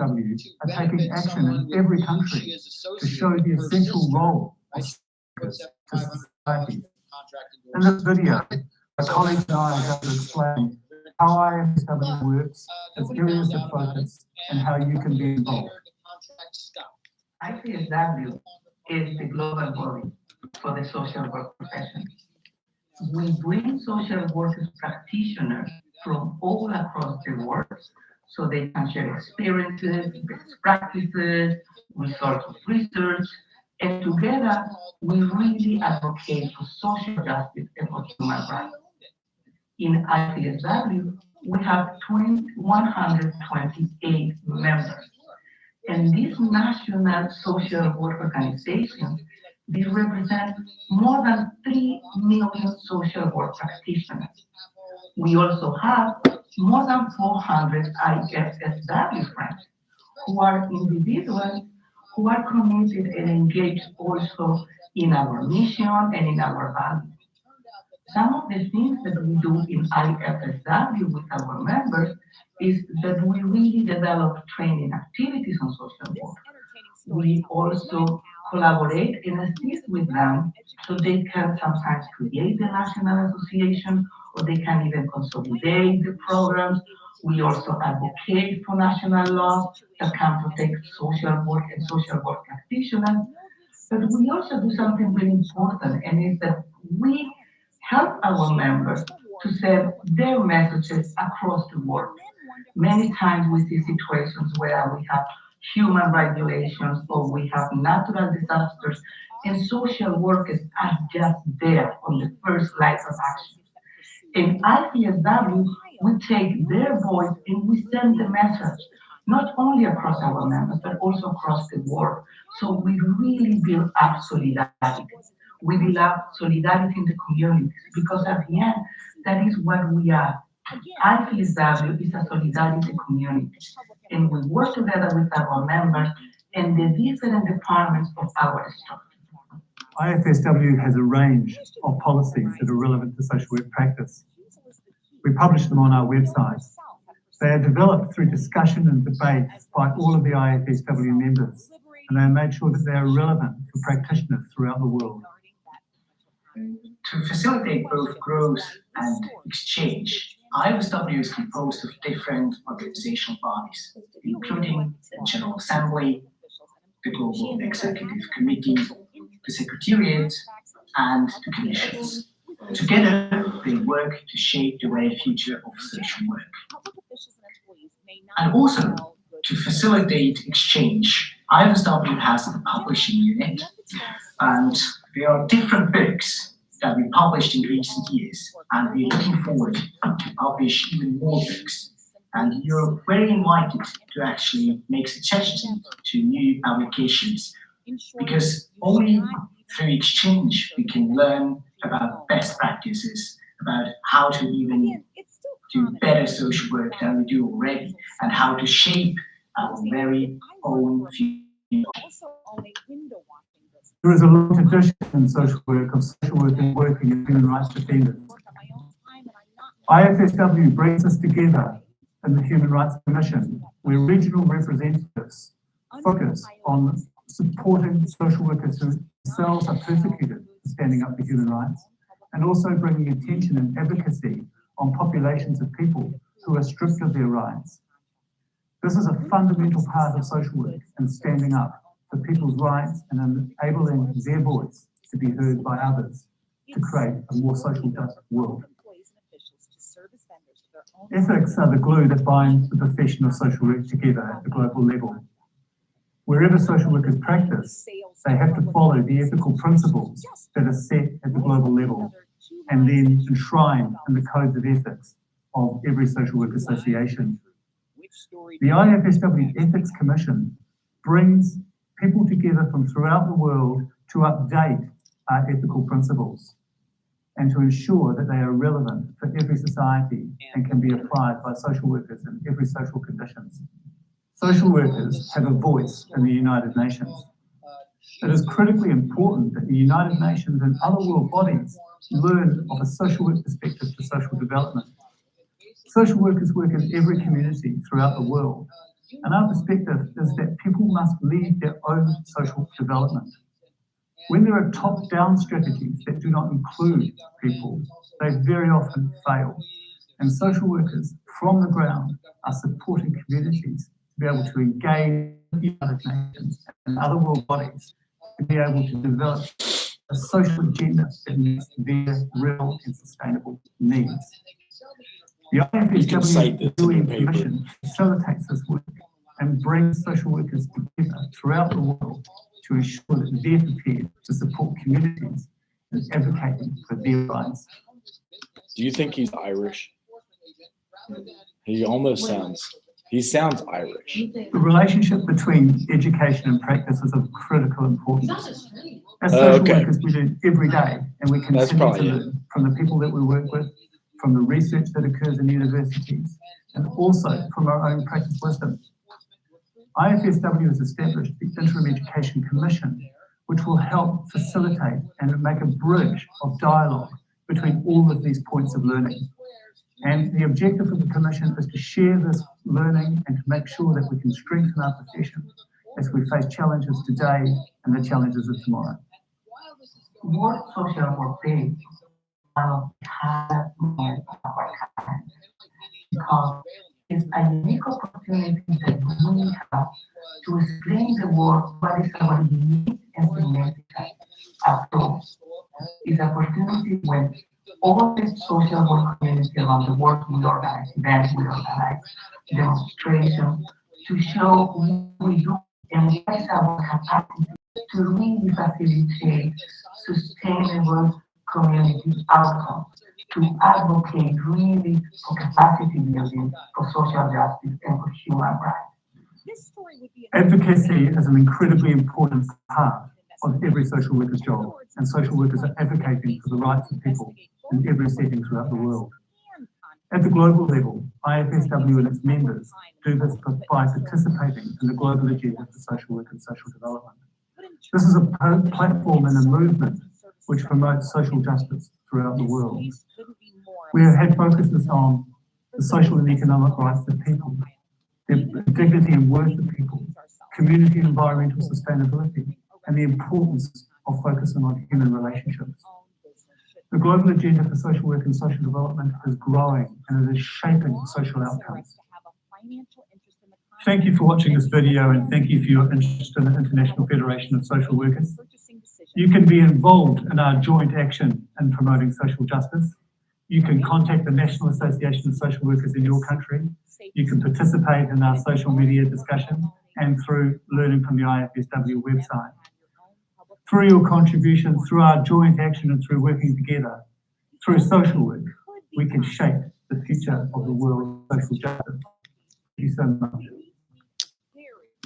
IFSW are taking action in every country to show the essential role of workers to society. In this video, my colleagues and I are going to explain how IFSW works, its areas of focus, and how you can be involved. IFSW is the global body for the social work profession. We bring social workers practitioners from all across the world so they can share experiences, best practices, results of research, and together we really advocate for social justice and for human rights. In IFSW, we have 128 members, and these national social work organizations, they represent more than 3 million social work practitioners. We also have more than 400 IFSW friends who are individuals who are committed and engaged also in our mission and in our values. Some of the things that we do in IFSW with our members is that we really develop training activities on social work. We also collaborate and assist with them so they can sometimes create the national association or they can even consolidate the programs. We also advocate for national laws that can protect social work and social work practitioners. But we also do something really important, and is that we help our members to send their messages across the world. Many times we see situations where we have human rights violations or we have natural disasters, and social workers are just there on the first lines of action. In IFSW, we take their voice and we send the message, not only across our members, but also across the world. So we really build up solidarity. We build up solidarity in the communities because at the end, that is what we are. IFSW is a solidarity community, and we work together with our members and the different departments of our structure. IFSW has a range of policies that are relevant to social work practice. We publish them on our website. They are developed through discussion and debate by all of the IFSW members, and they are made sure that they are relevant for practitioners throughout the world. To facilitate both growth and exchange, IFSW is composed of different organizational bodies, including the General Assembly, the Global Executive Committee, the Secretariat, and the Commissions. Together, they work to shape the way future of social work. And also, to facilitate exchange, IFSW has a publishing unit, and there are different books that we published in recent years, and we're looking forward to publish even more books. And you're very invited to actually make suggestions to new publications, because only through exchange we can learn about best practices, about how to even do better social work than we do already, and how to shape our very own future. There is a long tradition in social work of social workers working as human rights defenders. IFSW brings us together in the Human Rights Commission, where regional representatives focus on supporting social workers who themselves are persecuted for standing up for human rights, and also bringing attention and advocacy on populations of people who are stripped of their rights. This is a fundamental part of social work and standing up for people's rights and enabling their voice to be heard by others to create a more social just world. Ethics are the glue that binds the profession of social work together at the global level. Wherever social workers practice, they have to follow the ethical principles that are set at the global level and then enshrined in the codes of ethics of every social work association. The IFSW Ethics Commission brings people together from throughout the world to update our ethical principles and to ensure that they are relevant for every society and can be applied by social workers in every social conditions. Social workers have a voice in the United Nations. It is critically important that the United Nations and other world bodies learn of a social work perspective for social development. Social workers work in every community throughout the world, And our perspective is that people must lead their own social development. When there are top-down strategies that do not include people, they very often fail. And social workers from the ground are supporting communities to be able to engage with the United Nations and other world bodies to be able to develop a social agenda that meets their real and sustainable needs. The IFSW UN Commission facilitates this work and brings social workers together throughout the world to ensure that they're prepared to support communities and advocating for their rights. Do you think he's Irish? He almost sounds Irish. The relationship between education and practice is of critical importance. As social workers, we do every day, and we continue to learn from the people that we work with, from the research that occurs in universities, and also from our own practice wisdom. IFSW has established the Interim Education Commission, which will help facilitate and make a bridge of dialogue between all of these points of learning. And the objective of the Commission is to share this learning and to make sure that we can strengthen our profession as we face challenges today and the challenges of tomorrow. World Social Work Day is one of the hardest moments of our time because it's a unique opportunity that we have to explain the world what is our unique and significant approach. It's an opportunity when all the social work community around the world will organize events, we organize demonstrations to show what we do and what is our capacity to really facilitate sustainable community outcomes, to advocate really for capacity building for social justice and for human rights. Advocacy is an incredibly important part of every social worker's job, and social workers are advocating for the rights of people in every setting throughout the world. At the global level, IFSW and its members do this by participating in the global agenda for social work and social development. This is a platform and a movement which promotes social justice throughout the world. We have had focuses on the social and economic rights of people, the dignity and worth of people, community and environmental sustainability, and the importance of focusing on human relationships. The global agenda for social work and social development is growing and it is shaping social outcomes. Thank you for watching this video and thank you for your interest in the International Federation of Social Workers. You can be involved in our joint action in promoting social justice. You can contact the National Association of Social Workers in your country. You can participate in our social media discussions and through learning from the IFSW website. Through your contributions, through our joint action and through working together, through social work, we can shape the future of the world of social justice. Thank you so much.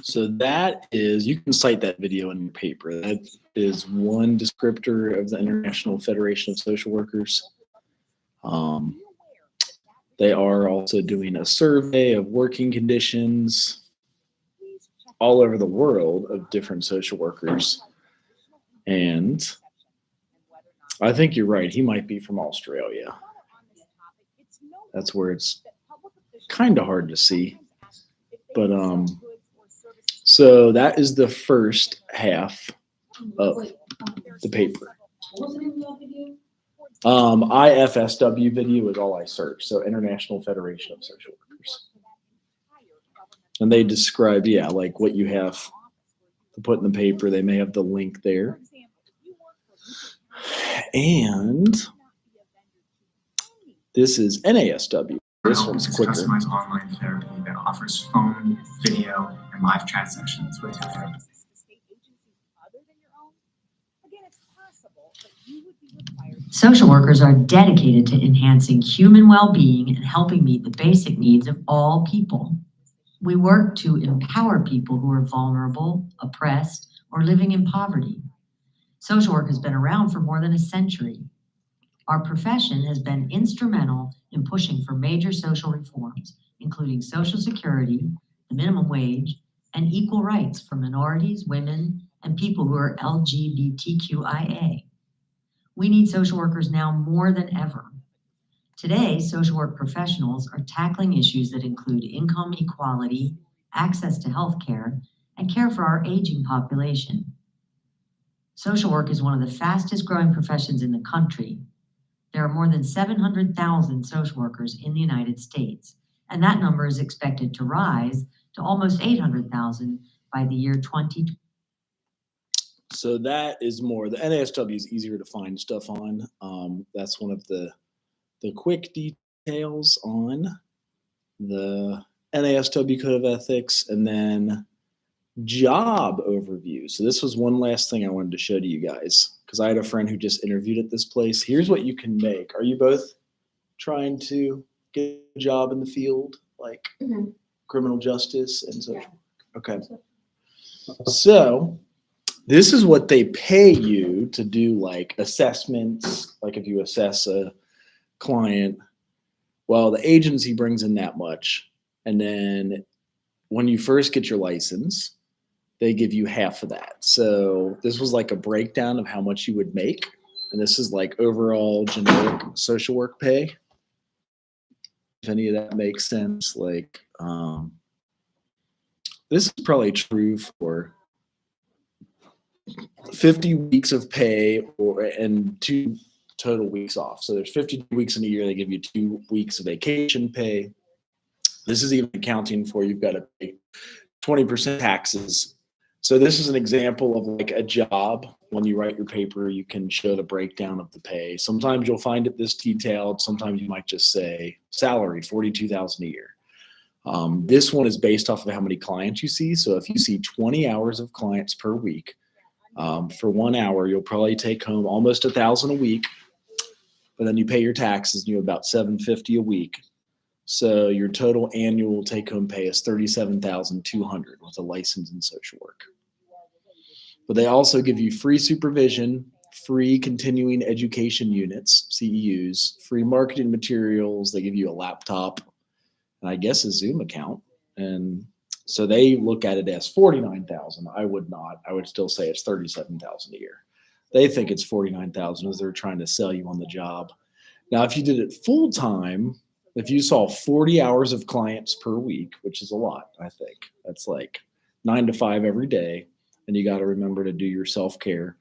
So that is, you can cite that video in your paper. That is one descriptor of the International Federation of Social Workers. They are also doing a survey of working conditions all over the world of different social workers. And I think you're right. He might be from Australia. That's where it's kind of hard to see. But so that is the first half of the paper. IFSW video is all I searched. So International Federation of Social Workers. And they describe, yeah, like what you have to put in the paper. They may have the link there. And this is NASW. This one's quicker. Customized online therapy that offers phone, video, and live chat sessions with your therapist. Social workers are dedicated to enhancing human well-being and helping meet the basic needs of all people. We work to empower people who are vulnerable, oppressed, or living in poverty. Social work has been around for more than a century. Our profession has been instrumental in pushing for major social reforms, including Social Security, the minimum wage, and equal rights for minorities, women, and people who are LGBTQIA. We need social workers now more than ever. Today, social work professionals are tackling issues that include income equality, access to health care, and care for our aging population. Social work is one of the fastest growing professions in the country. There are more than 700,000 social workers in the United States, and that number is expected to rise to almost 800,000 by the year 2020. So that is more, the NASW is easier to find stuff on. That's one of the quick details on the NASW Code of Ethics, and then job overview. So this was one last thing I wanted to show to you guys, because I had a friend who just interviewed at this place. Here's what you can make. Are you both trying to get a job in the field, like criminal justice and social? Okay. So this is what they pay you to do, like assessments, like if you assess a client. Well, the agency brings in that much. And then when you first get your license, they give you half of that. So this was like a breakdown of how much you would make. And this is like overall generic social work pay. If any of that makes sense, like this is probably true for 50 weeks of pay and 2 total weeks off. So there's 50 weeks in a year. They give you 2 weeks of vacation pay. This is even accounting for you've got to pay 20% taxes. So this is an example of like a job. When you write your paper, you can show the breakdown of the pay. Sometimes you'll find it this detailed. Sometimes you might just say salary, $42,000 a year. This one is based off of how many clients you see. So if you see 20 hours of clients per week, for 1 hour, you'll probably take home almost $1,000 a week. But then you pay your taxes and you have about $750 a week. So your total annual take-home pay is $37,200 with a license in social work. But they also give you free supervision, free continuing education units, CEUs, free marketing materials. They give you a laptop, and I guess a Zoom account. And so they look at it as $49,000. I would not. I would still say it's $37,000 a year. They think it's $49,000 as they're trying to sell you on the job. Now, if you did it full time, if you saw 40 hours of clients per week, which is a lot, I think that's like 9 to 5 every day, and you got to remember to do your self-care,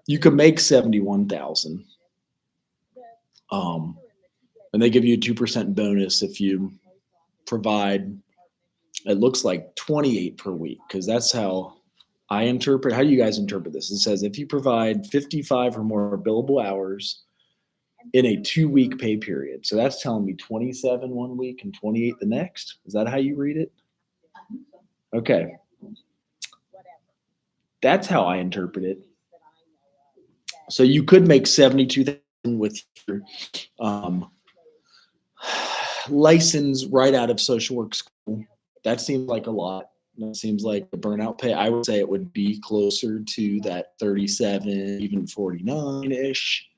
you could make $71,000. And they give you a 2% bonus if you provide, it looks like 28 per week, because that's how I interpret. How do you guys interpret this? It says if you provide 55 or more billable hours in a 2-week pay period. So that's telling me 27 1 week and 28 the next. Is that how you read it? Okay. That's how I interpret it. So you could make 72,000 with your license right out of social work school. That seems like a lot. That seems like a burnout pay. I would say it would be closer to that 37, even 49-ish.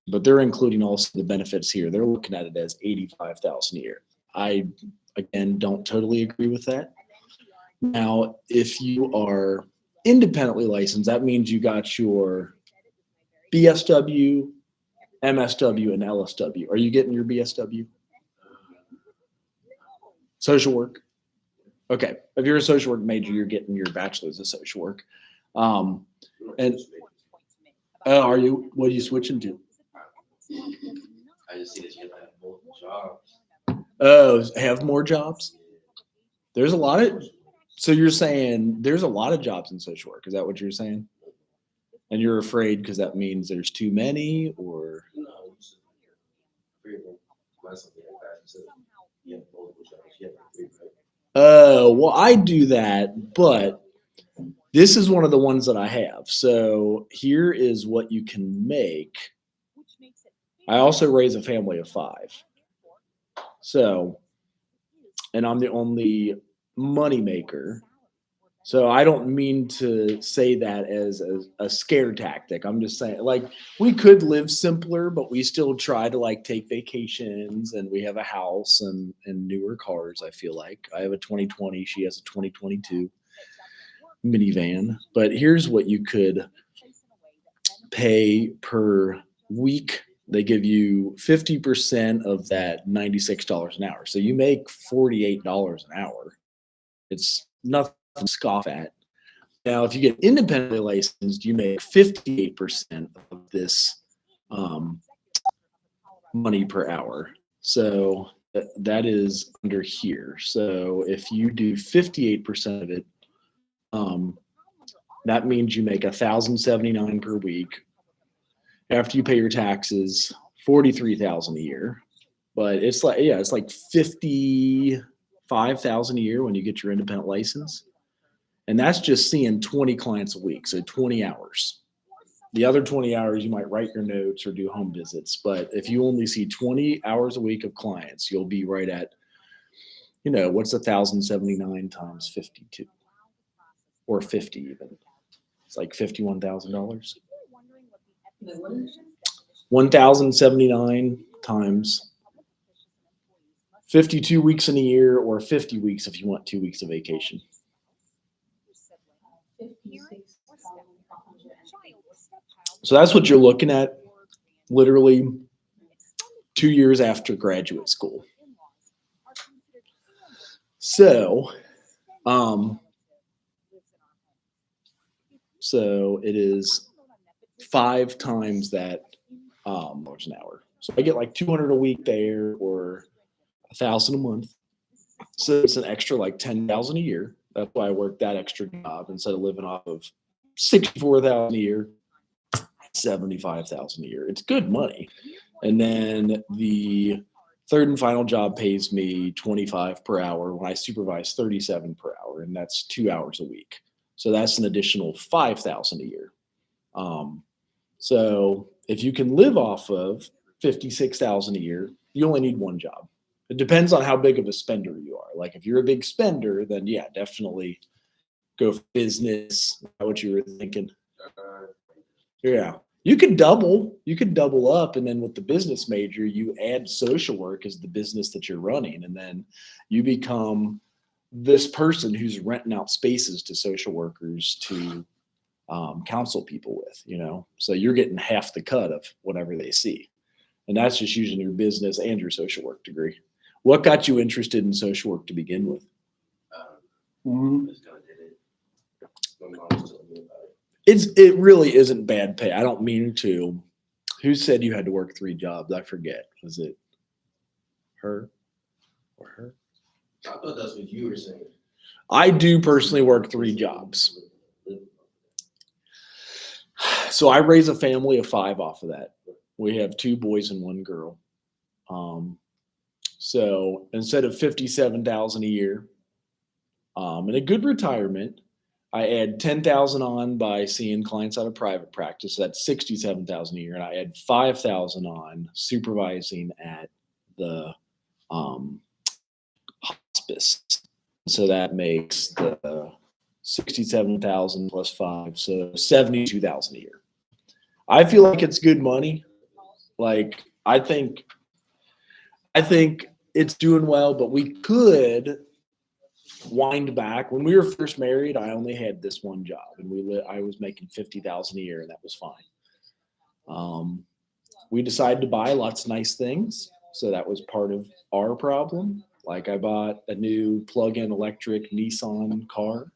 But they're including also the benefits here. They're looking at it as $85,000 a year. I, again, don't totally agree with that. Now, if you are independently licensed, that means you got your BSW, MSW, and LSW. Are you getting your BSW? Social work? Okay. If you're a social work major, you're getting your bachelor's of social work. And are you? What are you switching to? I just see that you have multiple jobs. Oh, have more jobs? There's a lot of, so you're saying there's a lot of jobs in social work. Is that what you're saying? And you're afraid because that means there's too many, or? No, something like that. So you have multiple jobs. You have three, right? Oh, well, I do that, but this is one of the ones that I have. So here is what you can make. I also raise a family of 5. So, and I'm the only money maker. So I don't mean to say that as a scare tactic. I'm just saying, like, we could live simpler, but we still try to like take vacations, and we have a house and newer cars. I feel like I have a 2020. She has a 2022 minivan. But here's what you could pay per week they give you 50% of that $96 an hour. So you make $48 an hour. It's nothing to scoff at. Now, if you get independently licensed, you make 58% of this money per hour. So that is under here. So if you do 58% of it, that means you make $1,079 per week. After you pay your taxes, $43,000 a year. But it's like, yeah, it's like $55,000 a year when you get your independent license. And that's just seeing 20 clients a week, so 20 hours. The other 20 hours, you might write your notes or do home visits. But if you only see 20 hours a week of clients, you'll be right at, what's 1,079 times 52? Or 50 even. It's like $51,000. 1,079 times 52 weeks in a year, or 50 weeks if you want 2 weeks of vacation. So that's what you're looking at literally 2 years after graduate school. So it is 5 times that dollars an hour. So I get like 200 a week there, or 1,000 a month. So it's an extra like 10,000 a year. That's why I work that extra job instead of living off of 64,000 a year, 75,000 a year. It's good money. And then the third and final job pays me 25 per hour when I supervise 37 per hour, and that's 2 hours a week. So that's an additional 5,000 a year. So if you can live off of 56,000 a year, you only need one job. It depends on how big of a spender you are. Like if you're a big spender, then yeah, definitely go for business. Is that what you were thinking? Yeah. You could double up, and then with the business major, you add social work as the business that you're running, and then you become this person who's renting out spaces to social workers to counsel people with, so you're getting half the cut of whatever they see. And that's just using your business and your social work degree. What got you interested in social work to begin with? Just kinda did it. My mom was telling me about it. It really isn't bad pay. I don't mean to. Who said you had to work 3 jobs? I forget. Was it her or her? I thought that's what you were saying. I do personally work 3 jobs. So I raise a family of 5 off of that. We have 2 boys and 1 girl. So instead of 57,000 a year, and a good retirement, I add 10,000 on by seeing clients out of private practice. So that's 67,000 a year, and I add 5,000 on supervising at the hospice. So that makes the 67,000 plus 5, so 72,000 a year. I feel like it's good money. Like I think it's doing well, but we could wind back. When we were first married, I only had this one job, and I was making 50,000 a year, and that was fine. We decided to buy lots of nice things, so that was part of our problem. Like I bought a new plug-in electric Nissan car,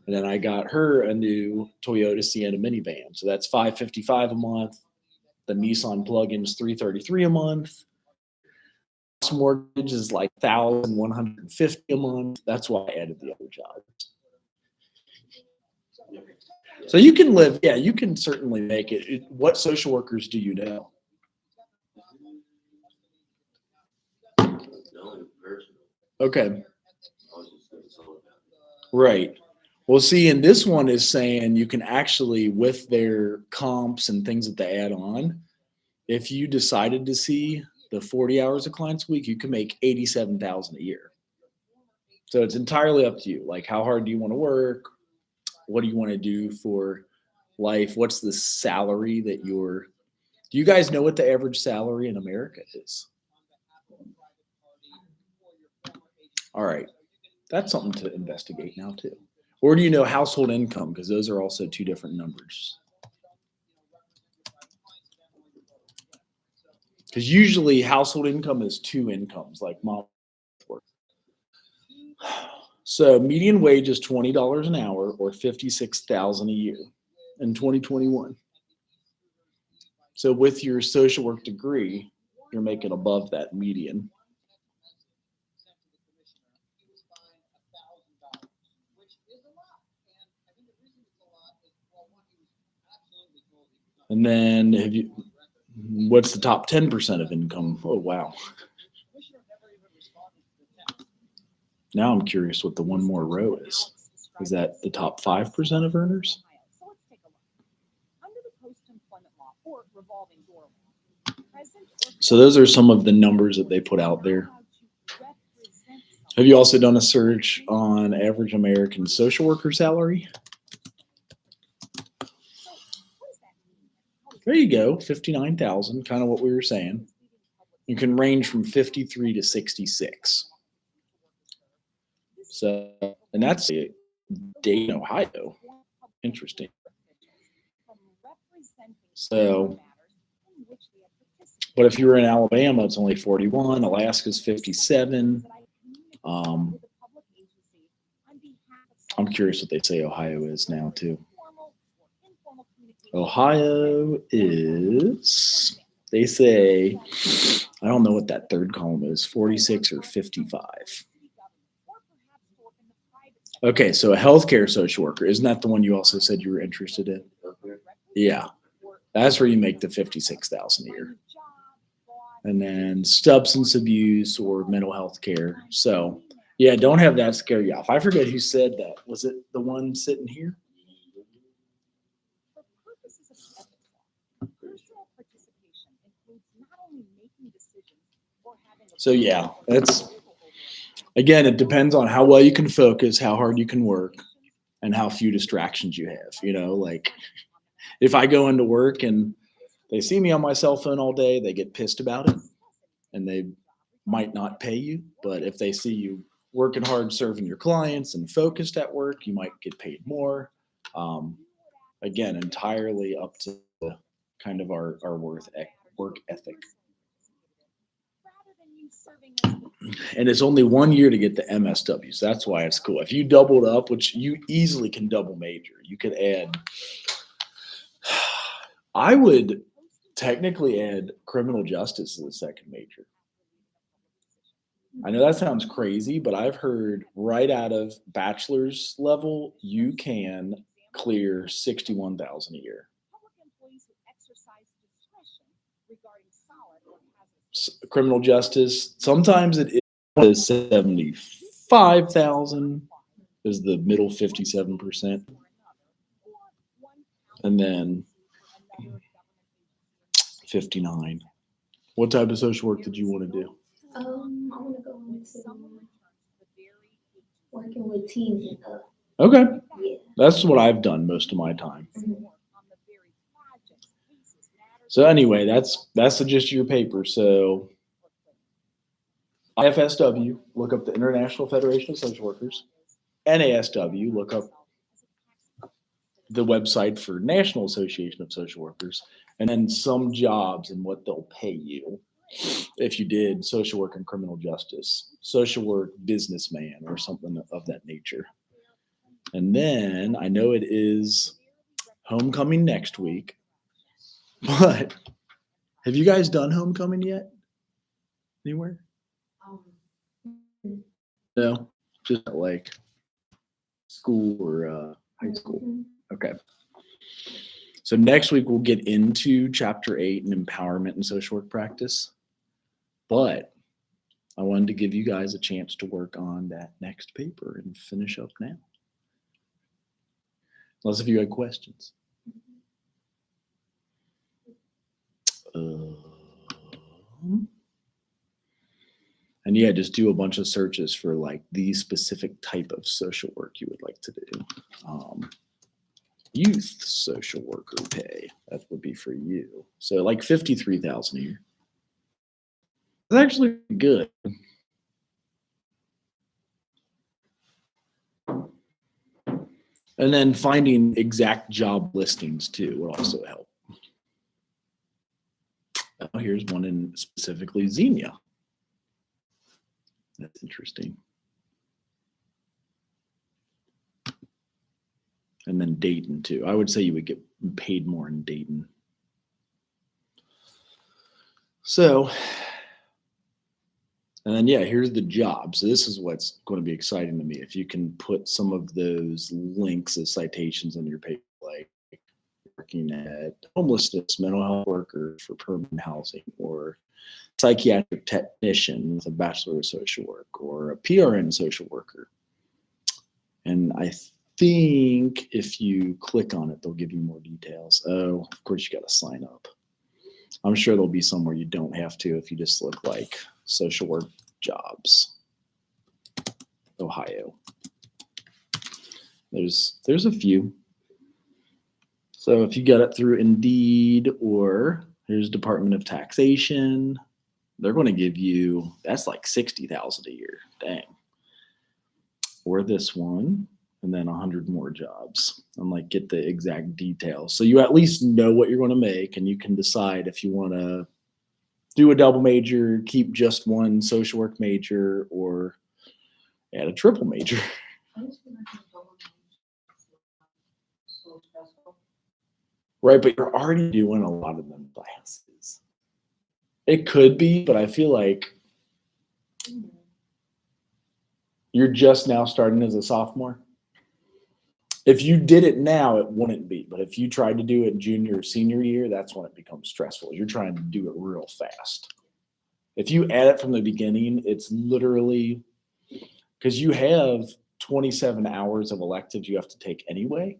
and then I got her a new Toyota Sienna minivan. So that's $555 a month. The Nissan plug-in is $333 a month. Mortgage is like $1,150 a month. That's why I added the other jobs. So you can live, yeah, you can certainly make it. What social workers do you know? No, personal. Okay, I was just thinking something about it. right. Well, see, and this one is saying you can actually, with their comps and things that they add on, if you decided to see the 40 hours of clients a week, you can make 87,000 a year. So it's entirely up to you. Like, how hard do you want to work? What do you want to do for life? What's the salary that do you guys know what the average salary in America is? All right. That's something to investigate now too. Or do you know household income? Because those are also 2 different numbers. Because usually household income is 2 incomes, like mom work. So median wage is $20 an hour or $56,000 a year in 2021. So with your social work degree, you're making above that median. And then what's the top 10% of income? Oh, wow. Now I'm curious what the one more row is. Is that the top 5% of earners? So those are some of the numbers that they put out there. Have you also done a search on average American social worker salary? There you go, 59,000, kind of what we were saying. You can range from 53 to 66. So, and that's Dayton, Ohio. Interesting. So, but if you were in Alabama, it's only 41. Alaska's 57. I'm curious what they say Ohio is now too. Ohio is, they say, I don't know what that third column is, 46 or 55. Okay, so a healthcare social worker, isn't that the one you also said you were interested in? Yeah, that's where you make the 56,000 a year. And then substance abuse or mental health care. So yeah, don't have that scare you off. I forget who said that. Was it the one sitting here? So yeah, that's, again, it depends on how well you can focus, how hard you can work, and how few distractions you have. You know, like if I go into work and they see me on my cell phone all day, they get pissed about it and they might not pay you. But if they see you working hard, serving your clients and focused at work, you might get paid more. Again, entirely up to kind of our work ethic. And it's only 1 year to get the MSW, so that's why it's cool. If you doubled up, which you easily can double major, you could add, I would technically add criminal justice as a second major. I know that sounds crazy, but I've heard right out of bachelor's level, you can clear 61,000 a year. Criminal justice, sometimes it is 75,000 is the middle 57%. And then 59. What type of social work did you want to do? I want to go into working with teens and up. Okay. Yeah. That's what I've done most of my time. Mhm. So anyway, that's the gist of your paper. So IFSW, look up the International Federation of Social Workers. NASW, look up the website for National Association of Social Workers, and then some jobs and what they'll pay you if you did social work and criminal justice, social work businessman or something of that nature. And then I know it is homecoming next week, but have you guys done homecoming yet? Anywhere? No, just like school or high school. Okay. So next week we'll get into chapter 8 and empowerment and social work practice. But I wanted to give you guys a chance to work on that next paper and finish up now. Unless if you had questions. And yeah, just do a bunch of searches for like the specific type of social work you would like to do. Youth social worker pay, that would be for you. So like 53,000 a year. It's actually good. And then finding exact job listings too would also help. Oh, here's one in specifically Xenia. That's interesting. And then Dayton too. I would say you would get paid more in Dayton. So, and then, yeah, here's the job. So this is what's going to be exciting to me. If you can put some of those links as citations in your paper, like working at homelessness, mental health workers for permanent housing, or psychiatric technician with a Bachelor of Social Work, or a PRN social worker. And I think if you click on it, they'll give you more details. Oh, of course, you got to sign up. I'm sure there'll be somewhere you don't have to if you just look like social work jobs. Ohio. There's a few. So if you got it through Indeed, or here's Department of Taxation, they're going to give you, that's like $60,000 a year. Dang. Or this one, and then 100 more jobs. I'm like, get the exact details. So you at least know what you're going to make, and you can decide if you want to do a double major, keep just one social work major, or add a triple major. Right, but you're already doing a lot of them classes. It could be, but I feel like you're just now starting as a sophomore. If you did it now, it wouldn't be. But if you tried to do it junior or senior year, that's when it becomes stressful. You're trying to do it real fast. If you add it from the beginning, it's literally, because you have 27 hours of electives you have to take anyway.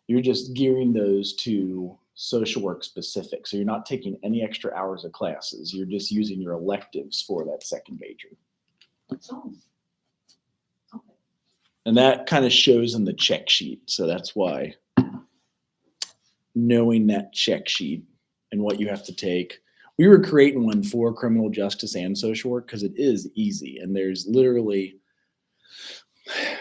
You're just gearing those to social work specific. So you're not taking any extra hours of classes. You're just using your electives for that second major. And that kind of shows in the check sheet. So that's why knowing that check sheet and what you have to take. We were creating one for criminal justice and social work because it is easy. And there's literally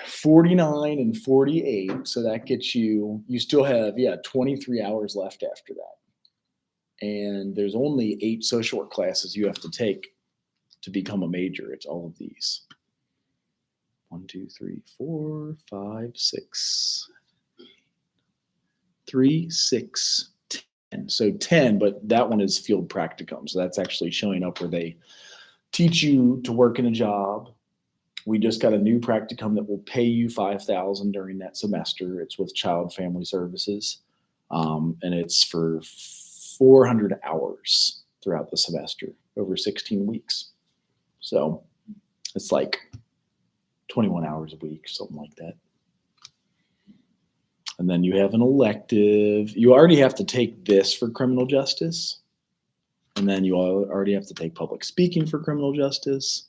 49 and 48. So that gets you still have, 23 hours left after that. And there's only 8 social work classes you have to take to become a major. It's all of these. 1, 2, 3, 4, 5, 6, 3, 6, 10. So 10, but that one is field practicum. So that's actually showing up where they teach you to work in a job. We just got a new practicum that will pay you $5,000 during that semester. It's with Child Family Services, and it's for 400 hours throughout the semester over 16 weeks. So it's like 21 hours a week, something like that. And then you have an elective. You already have to take this for criminal justice. And then you already have to take public speaking for criminal justice.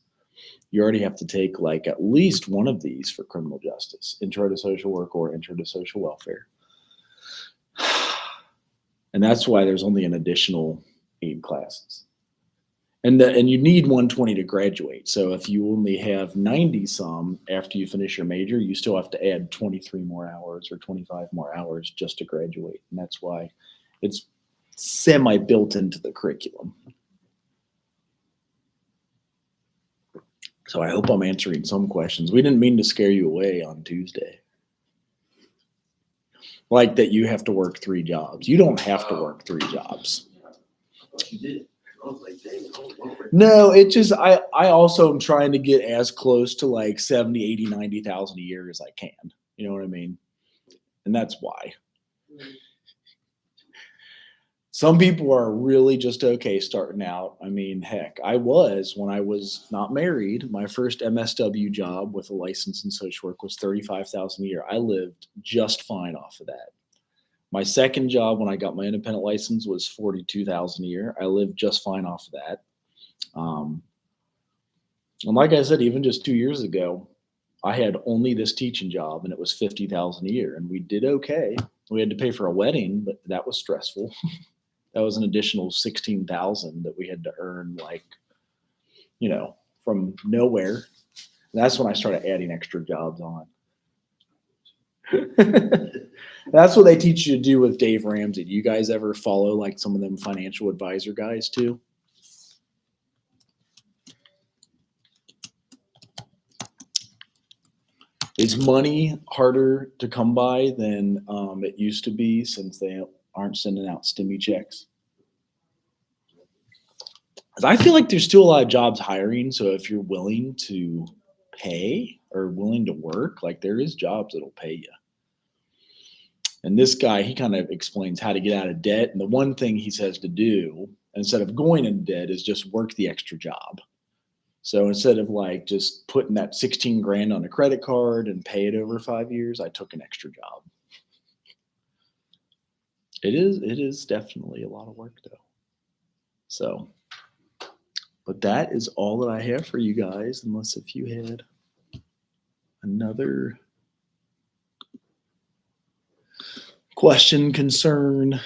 You already have to take like at least one of these for criminal justice, intro to social work or intro to social welfare. And that's why there's only an additional 8 classes. And you need 120 to graduate. So if you only have 90 some after you finish your major, you still have to add 23 more hours or 25 more hours just to graduate. And that's why it's semi built into the curriculum. So I hope I'm answering some questions. We didn't mean to scare you away on Tuesday. Like that you have to work 3 jobs. You don't have to work 3 jobs. You did it. I was like, dang, I don't want to work. No, it just, I also am trying to get as close to like 70, 80, 90,000 a year as I can. You know what I mean? And that's why. Some people are really just okay starting out. I mean, heck, I was, when I was not married, my first MSW job with a license in social work was $35,000 a year. I lived just fine off of that. My second job when I got my independent license was $42,000 a year. I lived just fine off of that. And like I said, even just 2 years ago, I had only this teaching job and it was $50,000 a year, and we did okay. We had to pay for a wedding, but that was stressful. That was an additional $16,000 that we had to earn, like, from nowhere. And that's when I started adding extra jobs on. That's what they teach you to do with Dave Ramsey. Do you guys ever follow like some of them financial advisor guys too? Is money harder to come by than it used to be since they aren't sending out stimmy checks? 'Cause I feel like there's still a lot of jobs hiring. So if you're willing to pay or willing to work, like there is jobs that'll pay you. And this guy, he kind of explains how to get out of debt. And the one thing he says to do instead of going into debt is just work the extra job. So instead of like just putting that 16 grand on a credit card and pay it over 5 years, I took an extra job. It is definitely a lot of work though. So, but that is all that I have for you guys, unless if you had another question, concern,